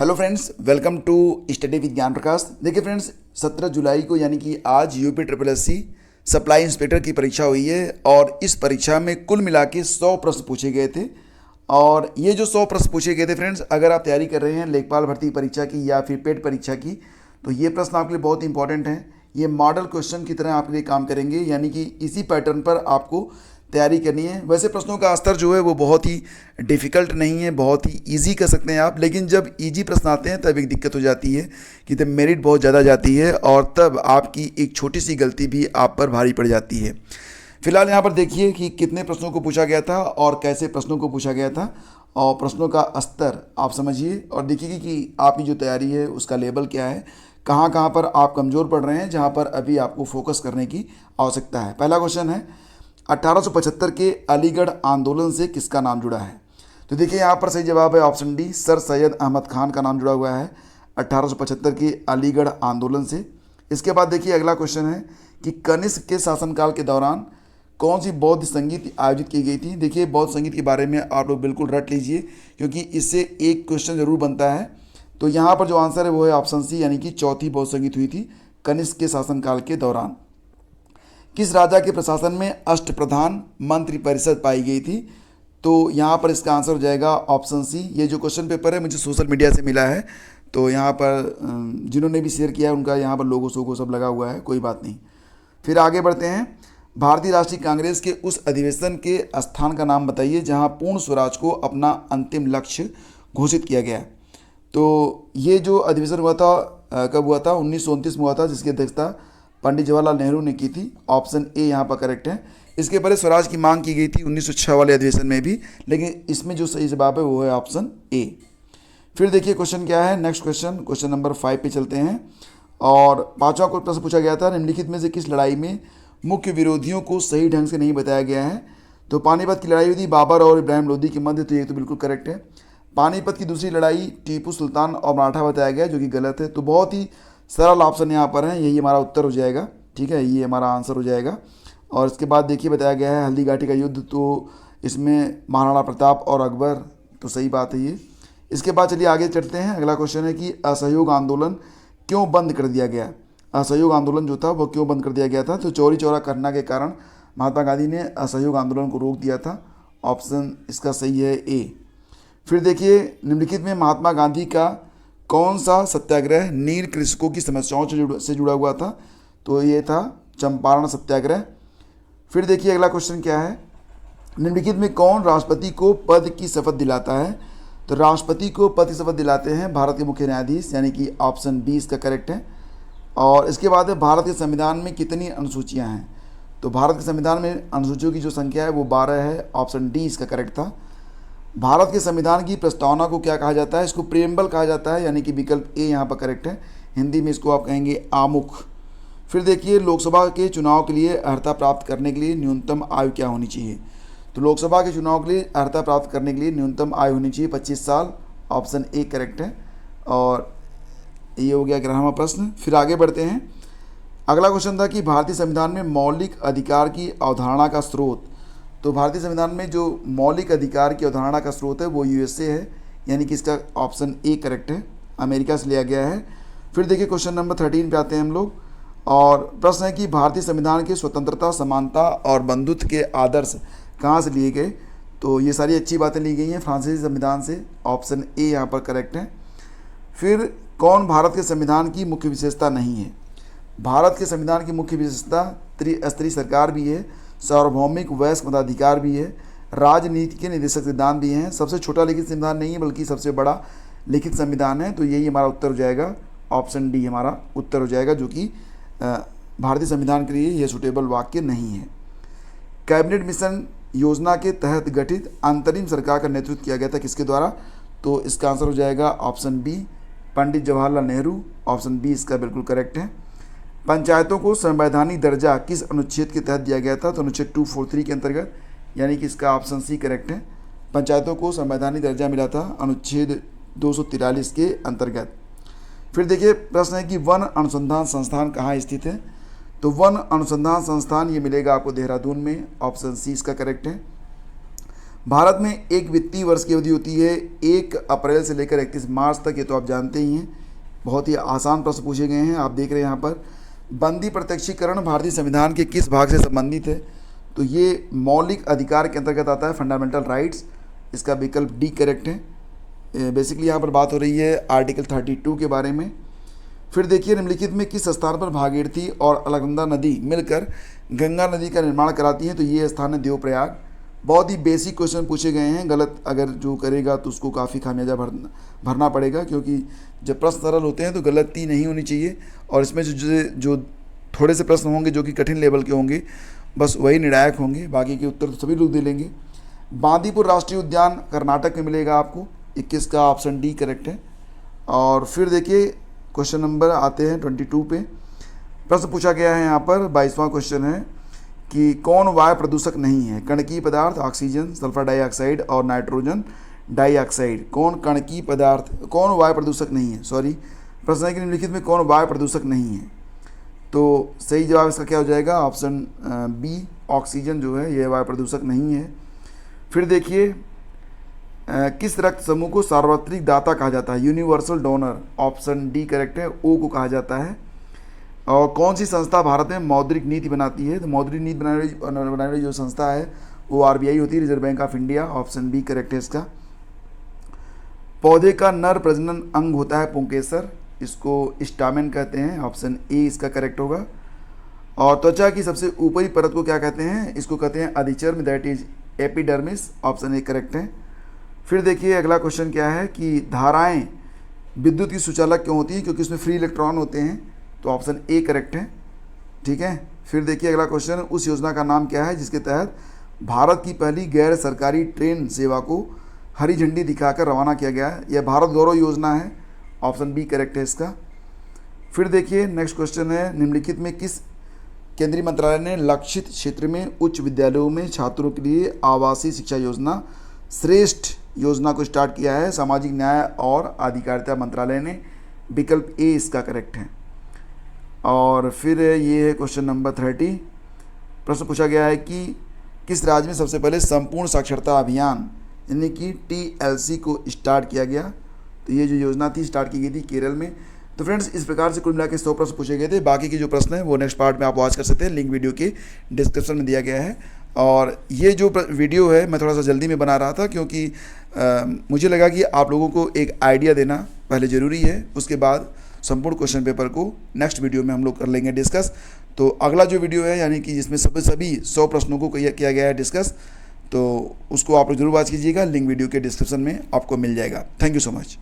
Hello friends, welcome to study with Gyan Prakash. देखिए friends, 17 जुलाई को यानी कि आज UP triple S C supply inspector की परीक्षा हुई है और इस परीक्षा में कुल मिला के 100 प्रश्न पूछे गए थे। और ये जो 100 प्रश्न पूछे गए थे फ्रेंड्स, अगर आप तैयारी कर रहे हैं लेखपाल भर्ती परीक्षा की या फिर पेट परीक्षा की, तो ये प्रश्न आपके लिए बहुत इंपॉर्टेंट हैं। ये मॉडल क्वेश्चन की तरह आपके लिए काम करेंगे, यानी कि इसी पैटर्न पर आपको तैयारी करनी है। वैसे प्रश्नों का स्तर जो है वो बहुत ही डिफ़िकल्ट नहीं है, बहुत ही इजी कर सकते हैं आप, लेकिन जब इजी प्रश्न आते हैं तब एक दिक्कत हो जाती है कि तब मेरिट बहुत ज़्यादा जाती है और तब आपकी एक छोटी सी गलती भी आप पर भारी पड़ जाती है। फिलहाल यहाँ पर देखिए कि कितने प्रश्नों को पूछा गया था और कैसे प्रश्नों को पूछा गया था, और प्रश्नों का स्तर आप समझिए और देखिए कि आपकी जो तैयारी है उसका लेवल क्या है, कहाँ कहाँ पर आप कमज़ोर पड़ रहे हैं, जहाँ पर अभी आपको फोकस करने की आवश्यकता है। पहला क्वेश्चन है, 1875 के अलीगढ़ आंदोलन से किसका नाम जुड़ा है? तो देखिए यहाँ पर सही जवाब है option D, sir Syed Ahmad Khan का नाम जुड़ा हुआ है 1875 के अलीगढ़ आंदोलन से। इसके बाद देखिए अगला क्वेश्चन है कि कनिष्क के शासनकाल के दौरान कौन सी बौद्ध संगीत आयोजित की गई थी? देखिए बौद्ध संगीत के बारे में आप लोग बिल्कुल रट लीजिए, क्योंकि इससे एक क्वेश्चन जरूर बनता है। तो यहाँ पर जो आंसर है वो है ऑप्शन सी, यानी कि चौथी बौद्ध संगीत हुई थी कनिष्क के शासनकाल के दौरान। किस राजा के प्रशासन में अष्टप्रधान मंत्री परिषद पाई गई थी? तो यहाँ पर इसका आंसर हो जाएगा ऑप्शन सी। ये जो क्वेश्चन पेपर है मुझे सोशल मीडिया से मिला है, तो यहाँ पर जिन्होंने भी शेयर किया है उनका यहाँ पर लोगो सोगो सब लगा हुआ है, कोई बात नहीं। फिर आगे बढ़ते हैं। भारतीय राष्ट्रीय कांग्रेस के उस अधिवेशन के स्थान का नाम बताइए जहाँ पूर्ण स्वराज को अपना अंतिम लक्ष्य घोषित किया गया। तो ये जो अधिवेशन हुआ था कब हुआ था? 1929 में हुआ था, जिसकी अध्यक्षता पंडित जवाहरलाल नेहरू ने की थी। ऑप्शन ए यहाँ पर करेक्ट है। इसके पहले स्वराज की मांग की गई थी 1906 वाले अधिवेशन में भी, लेकिन इसमें जो सही जवाब है वो है ऑप्शन ए। फिर देखिए क्वेश्चन क्या है, नेक्स्ट क्वेश्चन नंबर 5 पे चलते हैं। और पांचवा प्रश्न पूछा गया था, निम्नलिखित में से किस लड़ाई में मुख्य विरोधियों को सही ढंग से नहीं बताया गया है? तो पानीपत की लड़ाई हुई थी बाबर और इब्राहिम लोदी के मध्य, तो ये तो बिल्कुल करेक्ट है। पानीपत की दूसरी लड़ाई टीपू सुल्तान और मराठा बताया गया, जो कि गलत है। तो बहुत ही सरल ऑप्शन यहाँ पर है, यही हमारा उत्तर हो जाएगा। ठीक है, ये हमारा आंसर हो जाएगा। और इसके बाद देखिए बताया गया है हल्दी घाटी का युद्ध, तो इसमें महाराणा प्रताप और अकबर, तो सही बात है ये। इसके बाद चलिए आगे चढ़ते हैं। अगला क्वेश्चन है कि असहयोग आंदोलन क्यों बंद कर दिया गया? असहयोग आंदोलन जो था वो क्यों बंद कर दिया गया था? तो चौरी चौरा घटना के कारण महात्मा गांधी ने असहयोग आंदोलन को रोक दिया था। ऑप्शन इसका सही है ए। फिर देखिए निम्नलिखित में महात्मा गांधी का कौन सा सत्याग्रह नील कृषकों की समस्याओं से जुड़ा हुआ था? तो ये था चंपारण सत्याग्रह। फिर देखिए अगला क्वेश्चन क्या है, निम्नलिखित में कौन राष्ट्रपति को पद की शपथ दिलाता है? तो राष्ट्रपति को पद की शपथ दिलाते हैं भारत के मुख्य न्यायाधीश, यानी कि ऑप्शन बी इसका करेक्ट है। और इसके बाद है भारत के संविधान में कितनी अनुसूचियाँ हैं? तो भारत के संविधान में अनुसूचियों की जो संख्या है वो 12 है। ऑप्शन डी इसका करेक्ट था। भारत के संविधान की प्रस्तावना को क्या कहा जाता है? इसको प्रेम्बल कहा जाता है, यानी कि विकल्प ए यहाँ पर करेक्ट है। हिंदी में इसको आप कहेंगे आमुख। फिर देखिए लोकसभा के चुनाव के लिए अर्हता प्राप्त करने के लिए न्यूनतम आयु क्या होनी चाहिए? तो लोकसभा के चुनाव के लिए अर्हता प्राप्त करने के लिए न्यूनतम आयु होनी चाहिए 25 साल। ऑप्शन ए करेक्ट है। और ये हो गया 11वां प्रश्न। फिर आगे बढ़ते हैं। अगला क्वेश्चन था कि भारतीय संविधान में मौलिक अधिकार की अवधारणा का स्रोत। तो भारतीय संविधान में जो मौलिक अधिकार की अवधारणा का स्रोत है वो यूएसए है, यानी कि इसका ऑप्शन ए करेक्ट है, अमेरिका से लिया गया है। फिर देखिए क्वेश्चन नंबर 13 पे आते हैं हम लोग। और प्रश्न है कि भारतीय संविधान के स्वतंत्रता, समानता और बंधुत्व के आदर्श कहाँ से लिए गए? तो ये सारी अच्छी बातें ली गई हैं फ्रांसीसी संविधान से। ऑप्शन ए यहाँ पर करेक्ट है। फिर कौन भारत के संविधान की मुख्य विशेषता नहीं है? भारत के संविधान की मुख्य विशेषता त्रिस्तरीय सरकार भी है, सार्वभौमिक वयस्क मताधिकार भी है, राजनीति के निर्देशक सिद्धांत भी हैं, सबसे छोटा लिखित संविधान नहीं है बल्कि सबसे बड़ा लिखित संविधान है। तो यही हमारा उत्तर हो जाएगा, ऑप्शन डी हमारा उत्तर हो जाएगा, जो कि भारतीय संविधान के लिए यह सुटेबल वाक्य नहीं है। कैबिनेट मिशन योजना के तहत गठित अंतरिम सरकार का नेतृत्व किया गया था किसके द्वारा? तो इसका आंसर हो जाएगा option B, Pandit Jawaharlal Nehru. Option B इसका बिल्कुल करेक्ट है। पंचायतों को संवैधानिक दर्जा किस अनुच्छेद के तहत दिया गया था? तो अनुच्छेद 243 के अंतर्गत, यानी कि इसका ऑप्शन सी करेक्ट है। पंचायतों को संवैधानिक दर्जा मिला था अनुच्छेद 243 के अंतर्गत। फिर देखिए प्रश्न है कि वन अनुसंधान संस्थान कहाँ स्थित है? तो वन अनुसंधान संस्थान ये मिलेगा आपको देहरादून में। ऑप्शन सी इसका करेक्ट है। भारत में एक वित्तीय वर्ष की अवधि होती है 1 अप्रैल से लेकर 31 मार्च तक, ये तो आप जानते ही हैं। बहुत ही आसान प्रश्न पूछे गए हैं, आप देख रहे हैं यहाँ पर। बंदी प्रत्यक्षीकरण भारतीय संविधान के किस भाग से संबंधित है? तो ये मौलिक अधिकार के अंतर्गत आता है, फंडामेंटल राइट्स। इसका विकल्प डी करेक्ट है। बेसिकली यहाँ पर बात हो रही है आर्टिकल 32 के बारे में। फिर देखिए, निम्नलिखित में किस स्थान पर भागीरथी और अलकनंदा नदी मिलकर गंगा नदी का निर्माण कराती हैं? तो ये स्थान है देवप्रयाग। बहुत ही बेसिक क्वेश्चन पूछे गए हैं, गलत अगर जो करेगा तो उसको काफ़ी खामियाजा भरना पड़ेगा, क्योंकि जब प्रश्न सरल होते हैं तो गलती नहीं होनी चाहिए। और इसमें जो थोड़े से प्रश्न होंगे जो कि कठिन लेवल के होंगे, बस वही निर्णायक होंगे, बाकी के उत्तर तो सभी लोग दे लेंगे। बांदीपुर राष्ट्रीय उद्यान कर्नाटक में मिलेगा आपको, 21 का ऑप्शन डी करेक्ट है। और फिर देखिए क्वेश्चन नंबर आते हैं 22 पे। प्रश्न पूछा गया है यहाँ पर, 22वां क्वेश्चन है कि कौन वायु प्रदूषक नहीं है? कणकीय पदार्थ, ऑक्सीजन, सल्फर डाइऑक्साइड और नाइट्रोजन डाइऑक्साइड। कौन वायु प्रदूषक नहीं है? सॉरी, प्रश्न है कि निम्नलिखित में कौन वायु प्रदूषक नहीं है? तो सही जवाब इसका क्या हो जाएगा? ऑप्शन बी, ऑक्सीजन जो है यह वायु प्रदूषक नहीं है। फिर देखिए, किस रक्त समूह को सार्वत्रिक दाता कहा जाता है? Universal donor, option D correct है, ओ को कहा जाता है। और कौन सी संस्था भारत में मौद्रिक नीति बनाती है? तो मौद्रिक नीति बनाने वाली जो संस्था है वो आरबीआई होती है, reserve bank of India, option B correct है इसका। पौधे का नर प्रजनन अंग होता है पुंकेसर, इसको स्टामेन कहते हैं, ऑप्शन ए इसका करेक्ट होगा। और त्वचा की सबसे ऊपरी परत को क्या कहते हैं? इसको कहते हैं अधिचर्म, that is epidermis, option A correct है। फिर देखिए अगला क्वेश्चन क्या है कि धाराएं विद्युत की सुचालक क्यों होती हैं? क्योंकि उसमें फ्री इलेक्ट्रॉन होते हैं, तो ऑप्शन ए करेक्ट है। ठीक है। फिर देखिए अगला क्वेश्चन, उस योजना का नाम क्या है जिसके तहत भारत की पहली गैर सरकारी ट्रेन सेवा को हरी झंडी दिखाकर रवाना किया गया है? यह भारत गौरव योजना है, ऑप्शन बी करेक्ट है इसका। फिर देखिए नेक्स्ट क्वेश्चन है, निम्नलिखित में किस केंद्रीय मंत्रालय ने लक्षित क्षेत्र में उच्च विद्यालयों में छात्रों के लिए आवासीय शिक्षा योजना श्रेष्ठ योजना को स्टार्ट किया है? सामाजिक न्याय और अधिकारिता मंत्रालय ने, विकल्प ए इसका करेक्ट है। और फिर ये है क्वेश्चन नंबर 30। प्रश्न पूछा गया है कि किस राज्य में सबसे पहले संपूर्ण साक्षरता अभियान यानी कि TLC को स्टार्ट किया गया? तो ये जो योजना थी स्टार्ट की गई थी केरल में। तो फ्रेंड्स, इस प्रकार से कुल मिला के 100 प्रश्न पूछे गए थे। बाकी के जो प्रश्न हैं वो नेक्स्ट पार्ट में आप वॉच कर सकते हैं, लिंक वीडियो के डिस्क्रिप्शन में दिया गया है। और ये जो वीडियो है मैं थोड़ा सा जल्दी में बना रहा था, क्योंकि मुझे लगा कि आप लोगों को एक आइडिया देना पहले ज़रूरी है, उसके बाद संपूर्ण क्वेश्चन पेपर को नेक्स्ट वीडियो में हम लोग कर लेंगे डिस्कस। तो अगला जो वीडियो है यानी कि जिसमें सभी 100 प्रश्नों को किया गया है डिस्कस, तो उसको आप लोग जरूर वॉच कीजिएगा, लिंक वीडियो के डिस्क्रिप्शन में आपको मिल जाएगा। Thank you so much.